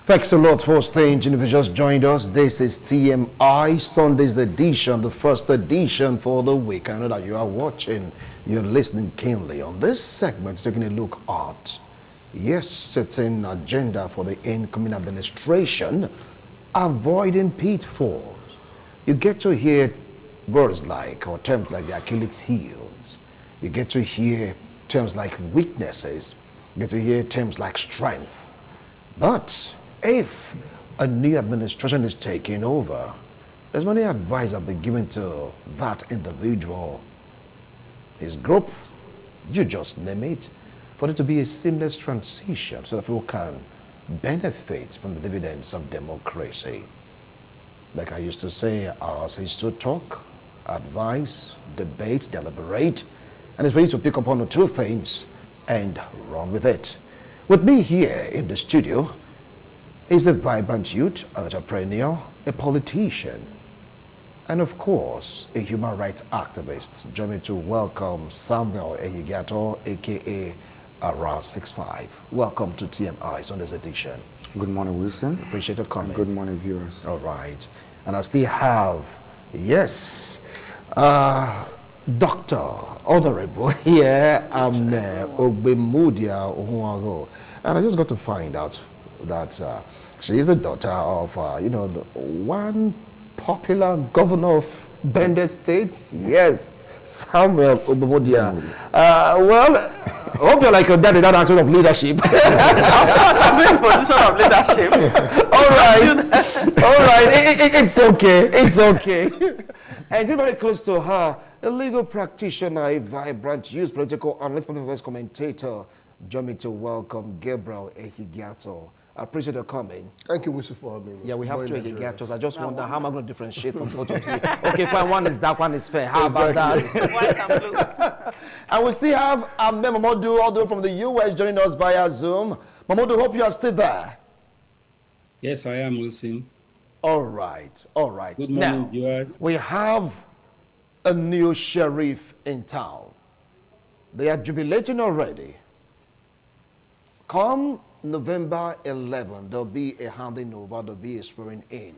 Thanks a lot for staying tuned. If you just joined us, this is TMI Sunday's edition, the first edition for the week. I know that you are watching, you're listening keenly. On this segment, taking a look at, yes, it's an agenda for the incoming administration, avoiding pitfalls. You get to hear words like, or terms like the Achilles heels. You get to hear terms like weaknesses. You get to hear terms like strength. But if a new administration is taking over, there's many advice that be given to that individual, his group, you just name it, for it to be a seamless transition so that people can benefit from the dividends of democracy. Like I used to say, ours is to talk, advise, debate, deliberate, and it's for you to pick up on the two things and run with it. With me here in the studio is a vibrant youth, an entrepreneur, a politician, and of course, a human rights activist. Join me to welcome Samuel Ehigiato, aka Ara65. Welcome to TMI on this edition. Good morning, Wilson. Appreciate your comment. Good morning, viewers. All right. And I still have, yes, Dr. Honorable here, Ogbemudia Ohuago. And I just got to find out that she is the daughter of, one popular governor of Bende State. Yes, Samuel Ogbemudia. Well, I hope you're like your daddy, that action of leadership. Of course, I'm in a position of leadership. All right. All right. It's okay. It's okay. And it's very close to her, a legal practitioner, a vibrant youth political analyst, political commentator. Join me to welcome Gabriel Ehigiato. I appreciate your coming. Thank you, Mr. for having me. Yeah, we have two Ehigiatos. I just wonder how am I going to differentiate from both of you? Okay, fine, one is dark, one is fair. How about that? White and blue. And we still have Ahmed Mamadou all the way from the US joining us via Zoom. Mamadou, hope you are still there. Yes, I am, Wilson. All right, all right. Good morning, now, viewers. we have a new sheriff in town. They are jubilating already. Come November 11, there'll be a handing over, there'll be a swearing in.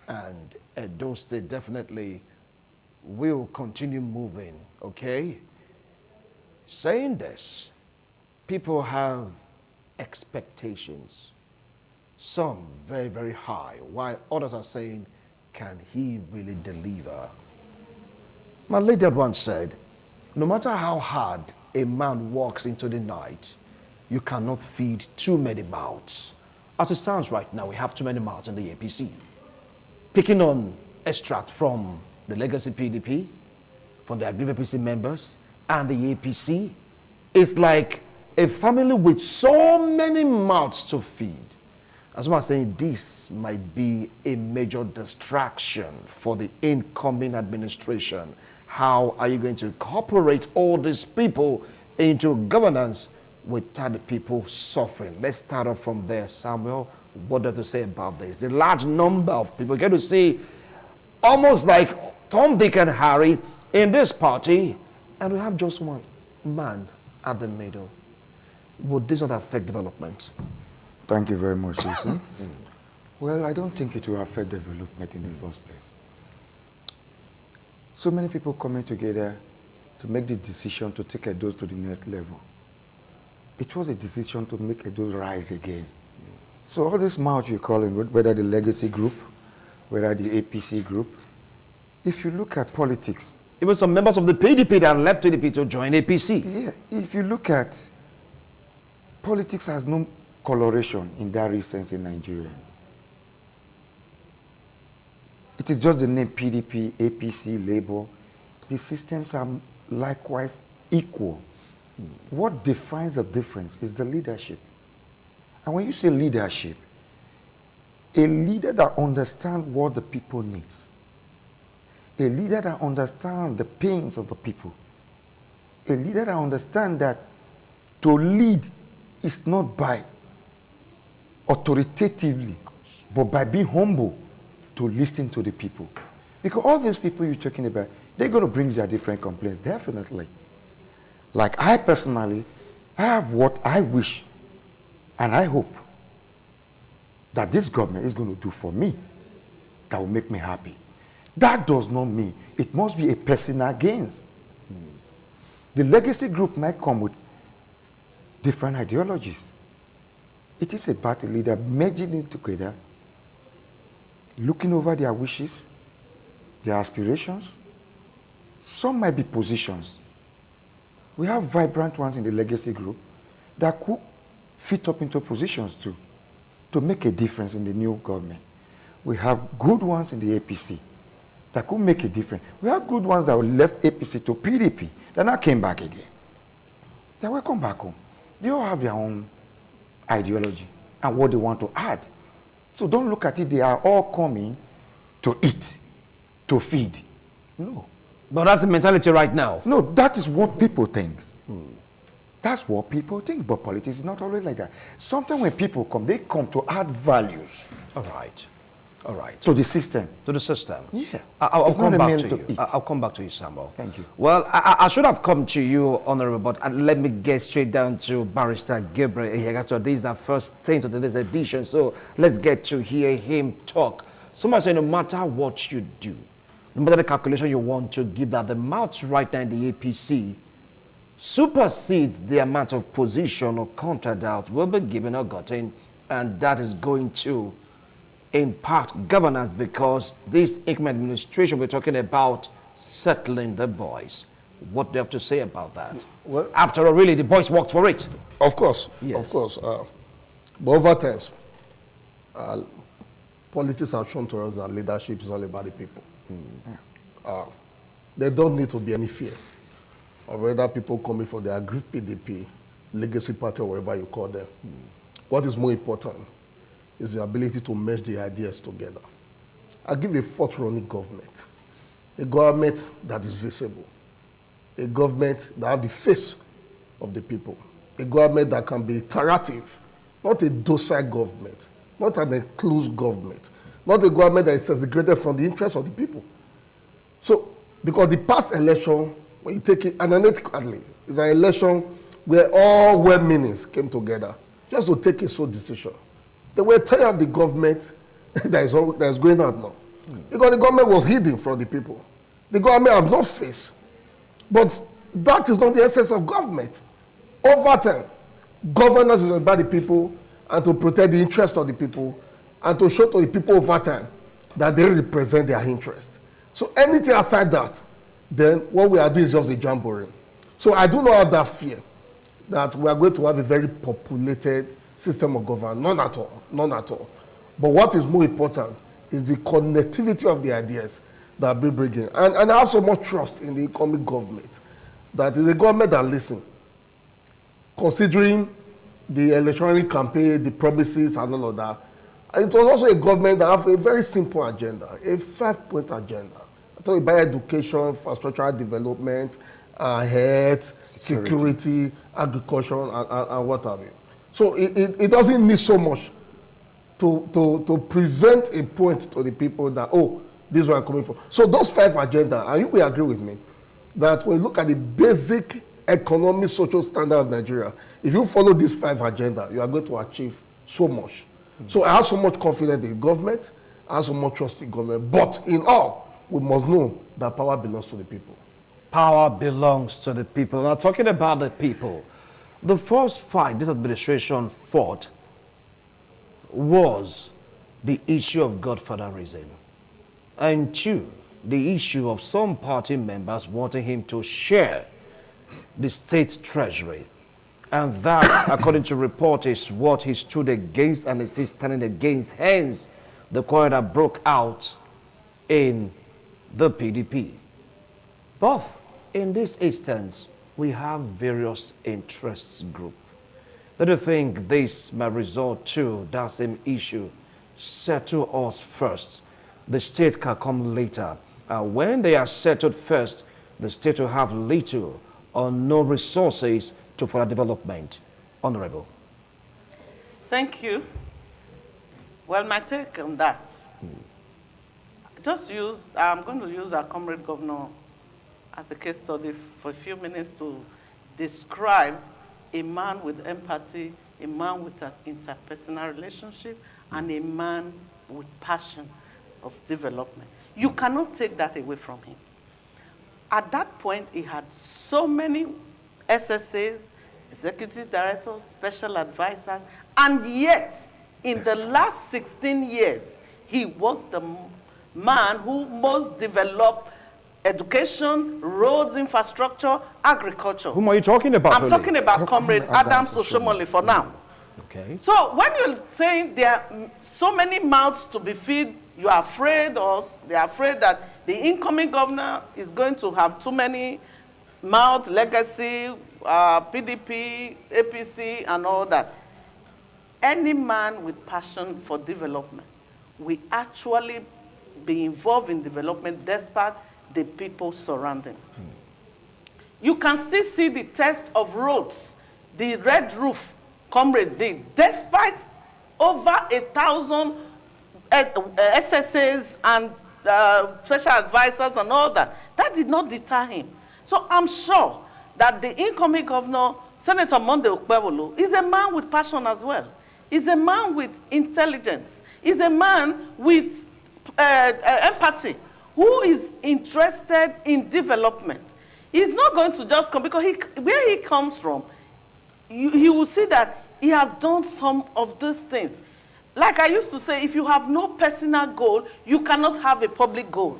And Edo State definitely will continue moving, okay? Saying this, people have expectations. Some very, very high, while others are saying, can he really deliver? My lady once said, no matter how hard a man walks into the night, you cannot feed too many mouths. As it stands right now, we have too many mouths in the APC. Picking on extract from the legacy PDP, from the aggrieved APC members, and the APC, it's like a family with so many mouths to feed. As I was saying, this might be a major distraction for the incoming administration. How are you going to incorporate all these people into governance without the people suffering? Let's start off from there. Samuel, what does it say about this? The large number of people get to see almost like Tom, Dick, and Harry in this party, and we have just one man at the middle. Would this not affect development? Thank you very much, Wilson. Well, I don't think it will affect development in the first place. So many people coming together to make the decision to take Edo to the next level. It was a decision to make Edo rise again. So all this mouth you're calling, whether the legacy group, whether the APC group, if you look at politics. Even some members of the PDP that left PDP to join APC. Yeah, if you look at politics has no coloration in that real sense in Nigeria. It is just the name PDP, APC, Labour. The systems are likewise equal. What defines the difference is the leadership. And when you say leadership, a leader that understands what the people needs, a leader that understands the pains of the people, a leader that understands that to lead is not by authoritatively, but by being humble to listen to the people. Because all these people you're talking about, they're going to bring their different complaints, definitely. Like I personally, I have what I wish and I hope that this government is going to do for me that will make me happy. That does not mean it must be a personal gains. The legacy group might come with different ideologies. It is a party leader merging it together, looking over their wishes, their aspirations. Some might be positions. We have vibrant ones in the legacy group that could fit up into positions too, to make a difference in the new government. We have good ones in the APC that could make a difference. We have good ones that left APC to PDP, that now came back again. They welcome back home. They all have their own ideology and what they want to add. So don't look at it, they are all coming to eat, to feed. No. But that's the mentality right now. No, that is what people think. That's what people think, but politics is not always like that. Sometimes when people come, they come to add values. All right. All right. To the system. To the system. Yeah. I'll It's come not a back meal to to you. eat. I'll come back to you, Samuel. Thank you. Well, I should have come to you, Honorable, but let me get straight down to Barrister Gabriel Ehiagato. This is our first thing to today's edition, so let's get to hear him talk. Someone said no matter what you do, no matter the calculation you want to give, that the amount right now in the APC supersedes the amount of position or contract that will be given or gotten, and that is going to impact governance, because this income administration, we're talking about settling the boys. What do you have to say about that? Well, After all, really, the boys worked for it. of course, Yes. of course. But over time, politics have shown to us that leadership is all about the people. There don't need to be any fear of whether people coming from the aggrieved PDP, legacy party, or whatever you call them. What is more important is the ability to merge the ideas together. I give a forth-running government, a government that is visible, a government that has the face of the people, a government that can be interactive, not a docile government, not an enclosed government, not a government that is segregated from the interests of the people. So, because the past election, when you take it analytically, is an election where all well-meanings came together just to take a sole decision. They were tired of the government that is going out now. Because the government was hidden from the people. The government have no face. But that is not the essence of government. Over time, governance is about the people and to protect the interest of the people and to show to the people over time that they represent their interest. So anything aside that, then what we are doing is just a jamboree. So I do not have that fear that we are going to have a very populated system of government. None at all. None at all. But what is more important is the connectivity of the ideas that we bring in. And I have so much trust in the incoming government that is a government that listens. Considering the electoral campaign, the promises and all of that, and it was also a government that have a very simple agenda, a 5-point agenda. I talk about education, infrastructural development, health, security, agriculture, and what have you. So it doesn't need so much to prevent a point to the people that, oh, this is where I'm coming from. So those 5 agendas, and you will agree with me, that when you look at the basic economic, social standard of Nigeria, if you follow these 5 agendas, you are going to achieve so much. So I have so much confidence in government, I have so much trust in government, but in all, we must know that power belongs to the people. Power belongs to the people. Now, talking about the people, the first fight this administration fought was the issue of Godfatherism, and 2, the issue of some party members wanting him to share the state's treasury. And that, according to report, is what he stood against and is standing against. Hence, the quarrel that broke out in the PDP. But in this instance, we have various interests group. Do you think this might result to that same issue? Settle us first. The state can come later. When they are settled first, the state will have little or no resources to further development. Honorable. Thank you. Well, my take on that, I'm going to use our comrade governor as a case study for a few minutes to describe a man with empathy, a man with an interpersonal relationship, and a man with passion of development. You cannot take that away from him. At that point, he had so many SSAs, executive directors, special advisors, and yet, in the last 16 years, he was the man who most developed education, roads, infrastructure, agriculture. Whom are you talking about? I'm talking about Comrade Adams Oshomole for now. Okay. So when you're saying there are so many mouths to be fed, you are afraid, or they're afraid that the incoming governor is going to have too many mouths, legacy, PDP, APC, and all that. Any man with passion for development will actually be involved in development despite the people surrounding. You can still see the test of roads, the red roof Comrade did, despite over 1,000 SSAs and special advisors and all that. That did not deter him. So I'm sure that the incoming governor, Senator Monday Okpebholo, is a man with passion as well. He's a man with intelligence. He's a man with empathy, who is interested in development. He's not going to just come, because where he comes from, you will see that he has done some of these things. Like I used to say, if you have no personal goal, you cannot have a public goal.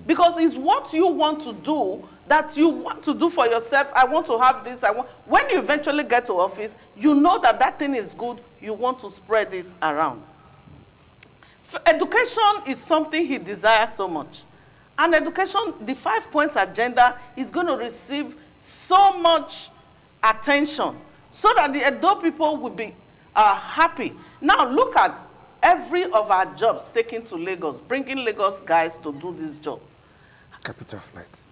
Because it's what you want to do that you want to do for yourself. I want to have this. When you eventually get to office, you know that that thing is good. You want to spread it around. Education is something he desires so much. And education, the 5 points agenda, is going to receive so much attention so that the Edo people will be happy. Now look at every of our jobs taken to Lagos, bringing Lagos guys to do this job. Capital flights.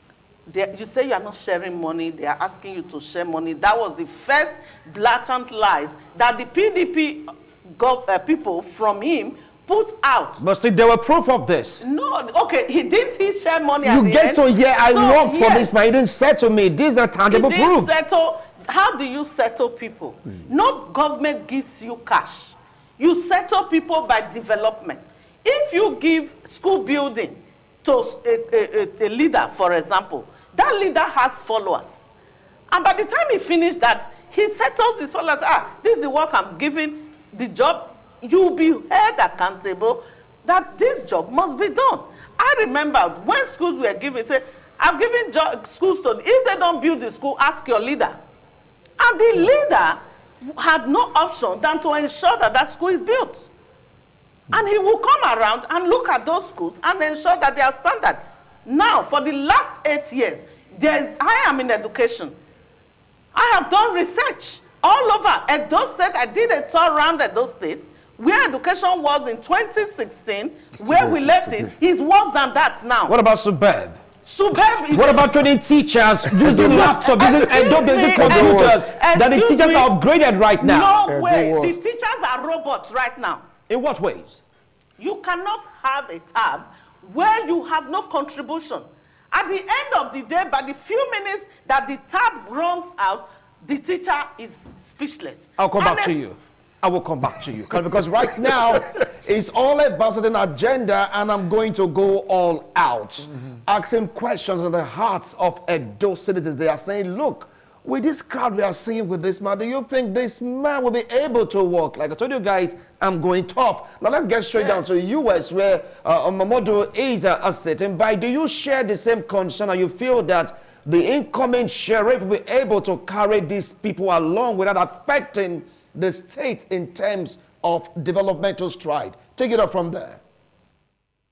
You say you are not sharing money, they are asking you to share money. That was the first blatant lies that the PDP people from him put out. But see, there were proof of this. No, okay, he share money at You the get end? to hear, I So, worked for yes. this, but he didn't say to me, these are tangible He didn't proof. settle. How do you settle people? No government gives you cash. You settle people by development. If you give school building to a leader, for example, that leader has followers. And by the time he finished that, he settles his followers. This is the work I'm giving, the job. You will be held accountable that this job must be done. I remember when schools were given, say, I've given schools to, if they don't build the school, ask your leader. And the leader had no option than to ensure that that school is built. And he will come around and look at those schools and ensure that they are standard. Now, for the last 8 years, I am in education. I have done research all over Edo State. I did a tour around Edo State, where education was in 2016, where we left it, is worse than that now. What about Subeb? Subeb is What about training teachers using laptops, using basic computers that the teachers are upgraded right now? No way. The teachers are robots right now. In what ways? You cannot have a tab where you have no contribution. At the end of the day, by the few minutes that the tab runs out, the teacher is speechless. I'll come back to you. I will come back to you. Because right now, it's all about an agenda, and I'm going to go all out. Asking questions in the hearts of Edo citizens. They are saying, look, with this crowd we are seeing with this man, do you think this man will be able to work? Like I told you guys, I'm going tough. Now let's get straight down to the U.S. where Mamodu is sitting by. Do you share the same concern, or you feel that the incoming sheriff will be able to carry these people along without affecting the state in terms of developmental stride? Take it up from there.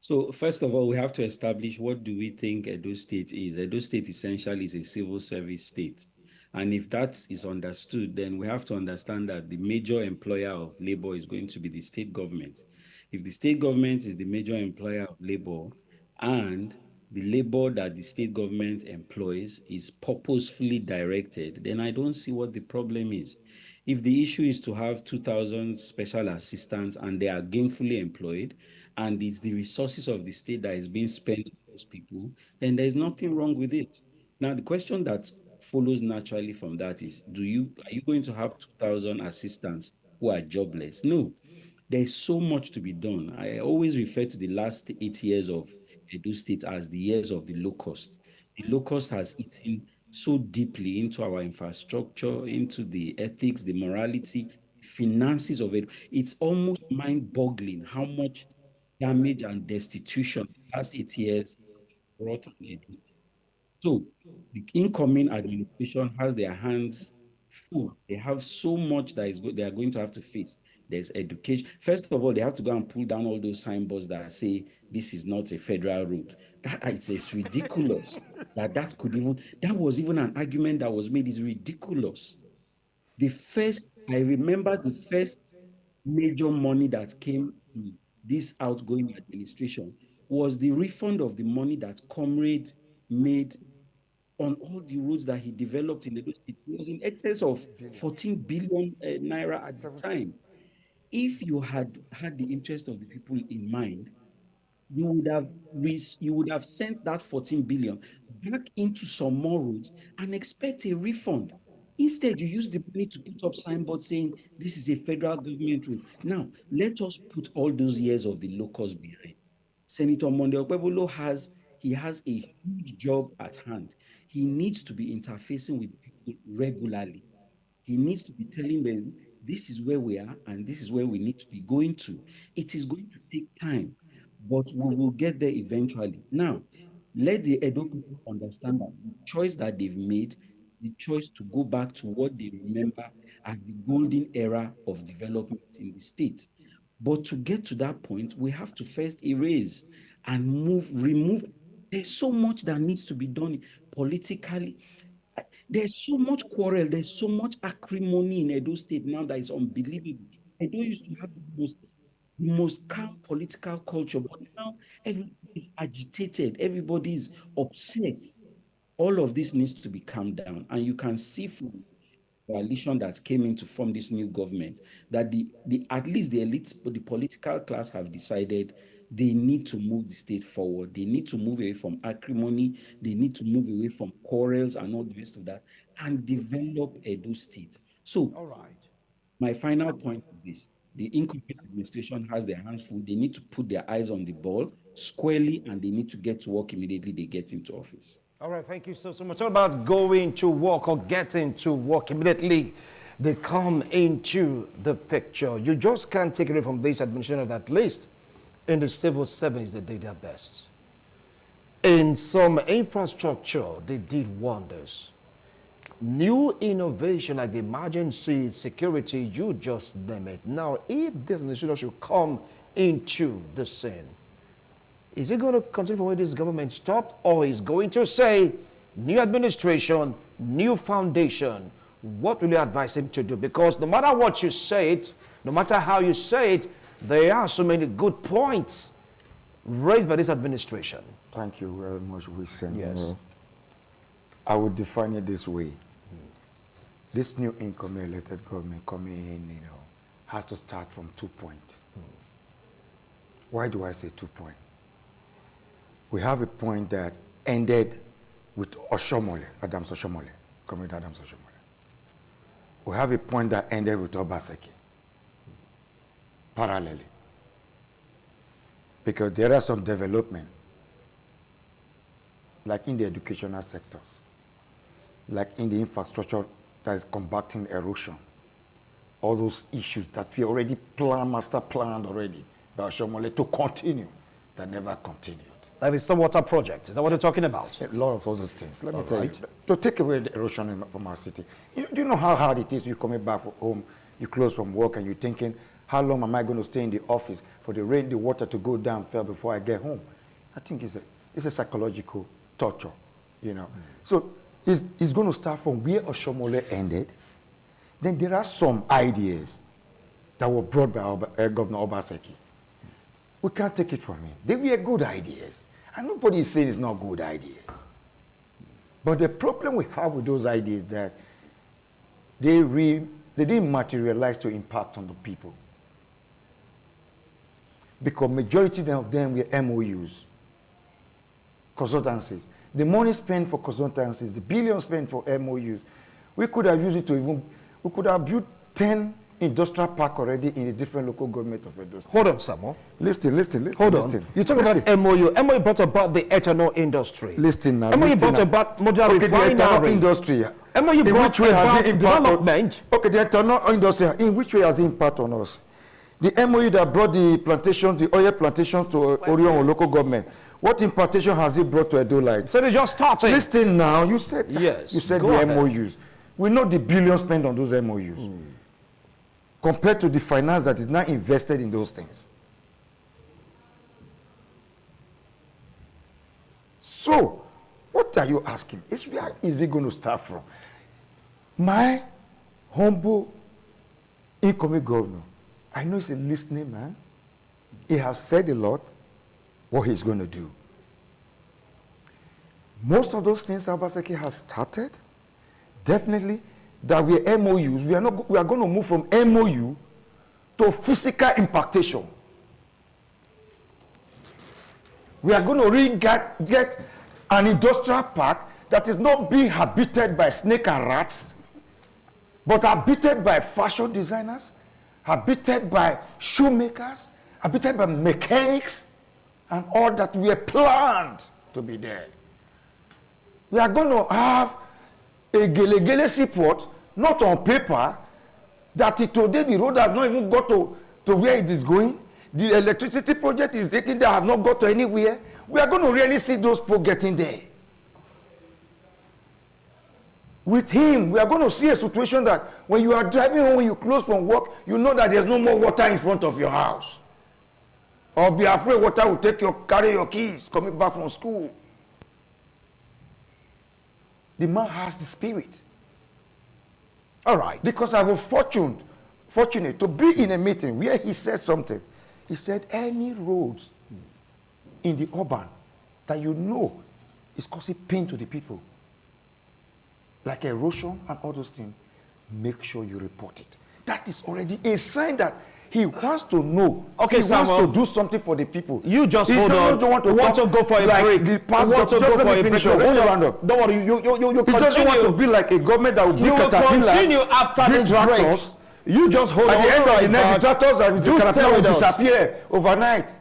So first of all, we have to establish, what do we think Edo State is? Edo State essentially is a civil service state. And if that is understood, then we have to understand that the major employer of labor is going to be the state government. If the state government is the major employer of labor, and the labor that the state government employs is purposefully directed, then I don't see what the problem is. If the issue is to have 2,000 special assistants and they are gainfully employed, and it's the resources of the state that is being spent on those people, then there's nothing wrong with it. Now, the question that follows naturally from that is, are you going to have 2,000 assistants who are jobless? No. There's so much to be done. I always refer to the last 8 years of Edo State as the years of the locust. The locust has eaten so deeply into our infrastructure, into the ethics, the morality, finances of it. It's almost mind-boggling how much damage and destitution the last 8 years brought on Edo State. So the incoming administration has their hands full. They have so much that they are going to have to face. There's education. First of all, they have to go and pull down all those signboards that say this is not a federal road. It's ridiculous that was even an argument that was made. Is ridiculous. I remember the first major money that came to this outgoing administration was the refund of the money that Comrade made on all the roads that he developed in Edo State. It was in excess of 14 billion naira at the time. If you had had the interest of the people in mind, you would have sent that 14 billion back into some more roads and expect a refund. Instead, you use the money to put up signboards saying this is a federal government road. Now, let us put all those years of the locust behind. Senator Monday Okpebolo has a huge job at hand. He needs to be interfacing with people regularly. He needs to be telling them this is where we are and this is where we need to be going to. It is going to take time, but we will get there eventually. Now, let the Edo people understand that the choice that they've made, the choice to go back to what they remember as the golden era of development in the state. But to get to that point, we have to first erase and remove. There's so much that needs to be done politically. There's so much quarrel, there's so much acrimony in Edo State now that is unbelievable. Edo used to have the most calm political culture, but now everybody is agitated, everybody is upset. All of this needs to be calmed down, and you can see from coalition that came in to form this new government that at least the elites, the political class have decided they need to move the state forward. They need to move away from acrimony. They need to move away from quarrels and all the rest of that and develop Edo State. So, All right. my final point is this. The incoming administration has their hands full. They need to put their eyes on the ball squarely and they need to get to work immediately they get into office. All right, thank you so much. What about going to work or getting to work immediately? They come into the picture. You just can't take it away from this administration that list. In the civil service, they did their best. In some infrastructure, they did wonders. New innovation like the emergency security, you just name it. Now, if this administration should come into the scene, is it going to continue from where this government stopped, or is going to say, new administration, new foundation? What will you advise him to do? Because no matter what you say it, no matter how you say it, there are so many good points raised by this administration. Thank you very much, Wilson. Yes. I would define it this way. This new incoming elected government coming in, has to start from 2 points. Why do I say 2 points? We have a point that ended with Oshomole, Adams Oshomole, Comrade Adams Oshomole. We have a point that ended with Obaseki, parallelly. Because there are some development, like in the educational sectors, like in the infrastructure that is combating erosion, all those issues that we already master planned already by Oshomole to continue, that never continued. That is the water project. Is that what you're talking about? A lot of all those things. Let me tell you, to take away the erosion from our city. Do you know how hard it is? You coming back home, you close from work, and you're thinking, how long am I going to stay in the office for the rain, the water to go down fell before I get home? I think it's a psychological torture, So it's going to start from where Oshomole ended. Then there are some ideas that were brought by Governor Obaseki. We can't take it from him. They were good ideas. And nobody is saying it's not good ideas. But the problem we have with those ideas is that they didn't materialize to impact on the people. Because majority of them were MOUs, consultancies. The money spent for consultancies, the billions spent for MOUs, we could have used it we could have built 10 industrial park already in a different local government of Edo State. Hold on, Samuel. Listen. Hold on. You talk about MOU. MOU brought about the ethanol industry. Listen now. MOU brought about modular the ethanol refinery. industry. MOU In brought which way has about it impacted? development. Okay, the ethanol industry. In which way has it impacted on us? The MOU that brought the plantations, the oil plantations to Orion local government. What impartation has it brought to Edo Light? So they just started. Listen now. You said Yes, You said go the ahead. MOUs. We know the billions spent on those MOUs. Compared to the finance that is now invested in those things. So, what are you asking? Where is it going to start from? My humble incoming governor, I know he's a listening man. He has said a lot, what he's going to do. Most of those things Obaseki has started, definitely, that we are MOUs, we are going to move from MOU to physical impactation. We are going to get an industrial park that is not being habited by snake and rats, but habited by fashion designers, habited by shoemakers, habited by mechanics, and all that we are planned to be there. We are going to have a Gele seaport, not on paper, that today the road has not even got to where it is going. The electricity project is 18 that has not got to anywhere. We are going to really see those people getting there. With him, we are going to see a situation that when you are driving home, when you close from work, you know that there's no more water in front of your house. Or be afraid water will carry your keys coming back from school. The man has the spirit. All right. Because I was fortunate to be in a meeting where he said something. He said, any roads in the urban that you know is causing pain to the people, like erosion and all those things, make sure you report it. That is already a sign that he wants to know. Okay, he wants Samuel, to do something for the people. You just he hold on. Don't want to go for a break. The past want to go for a break. Hold on. Don't worry. You He doesn't want to be like a government that will You will continue after this break. tractors. You just hold on. At the end of the night, the tractors and the Do stay caterpillar will with us. disappear overnight.